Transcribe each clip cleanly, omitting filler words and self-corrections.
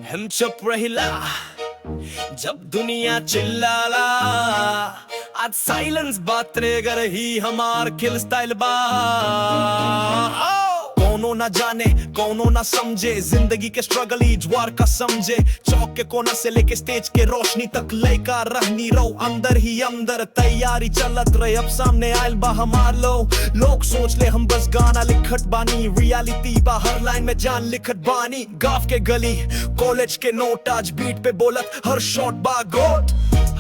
हम चुप रहिला जब दुनिया चिल्लाला, आज साइलेंस बात रे गर ही हमार किल स्टाइल बा। कौनो ना जाने कौनो ना समझे, जिंदगी के स्ट्रगल ही ज्वार का समझे। चौक के कोना से लेके स्टेज के रोशनी तक लेका रहनी रो, अंदर ही अंदर तैयारी चलत रहे। अब सामने आयल बा हमार लोग सोच ले हम बस गाना लिखत बानी, रियलिटी बा हर लाइन में जान लिखत बानी। गांव के गली कॉलेज के नोट आज बीट पे बोलत हर शॉट बा गोट।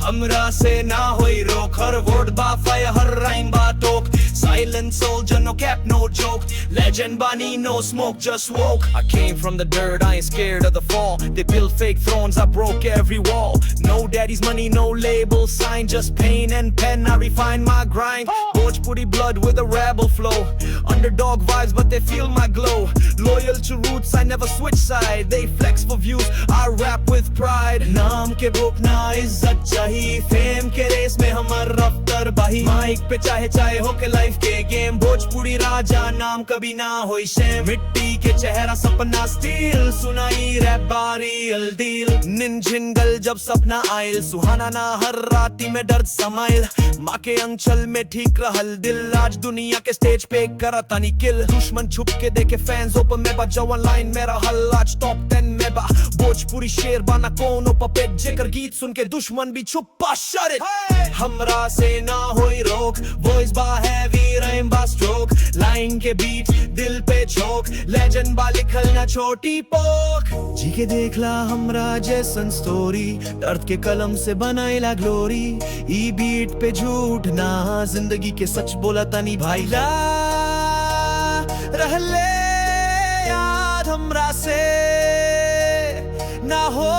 हमरा से ना होई रोक, हर वर्ड बा फायर, हर राइम बा टोक। Silent soldier, no cap, no joke. Legend Bani, no smoke, just woke. I came from the dirt, I ain't scared of the fall. They built fake thrones, I broke every wall. No daddy's money, no label sign, just pain and pen, I refine my grind. Bhojpuri blood with a rebel flow. Underdog vibes, but they feel my glow. Loyal to roots, I never switch side. They flex for views, I rap with pride. नाम के भूख ना इज्जत चाहिए, fame के रेस में हमर रफ्तार बाही। माइक पे चाहे चाहे हो के लाइफ के गेम, भोजपुरी राजा नाम कभी ना होई शेम। मिट्टी के चेहरा सपना स्टील, सुनाई रैप बारी अलदील। निंजिंगल जब सपना आयल, सुहाना ना हर राती में दर्द समाइल। माँ के अंचल में ठीक रहल दिल, आज दुनिया के स्टेज पे करा तानी किल। दुश्मन छुप के देखे फैंस ओपन में बा, जवान लाइन में रहल आज टॉप 10 में बा। भोजपुरी शेर बाना कोनो पपेट, जेकर गीत सुन के दुश्मन भी छुप पा। शट इट, हमरा से ना होई रोक, वॉइस बा हैवी, राइम बा स्ट्रोक। लाइन के बीट दिल पे झोंक, लेजेंड बा लिखल ना छोटी पोक। जी के देखला हमरा जैसन स्टोरी, दर्द के कलम से बनाइला ग्लोरी। ई बीट पे झूठ ना, जिंदगी के सच बोला तनी भाईला। रहले याद हमरा से ना हो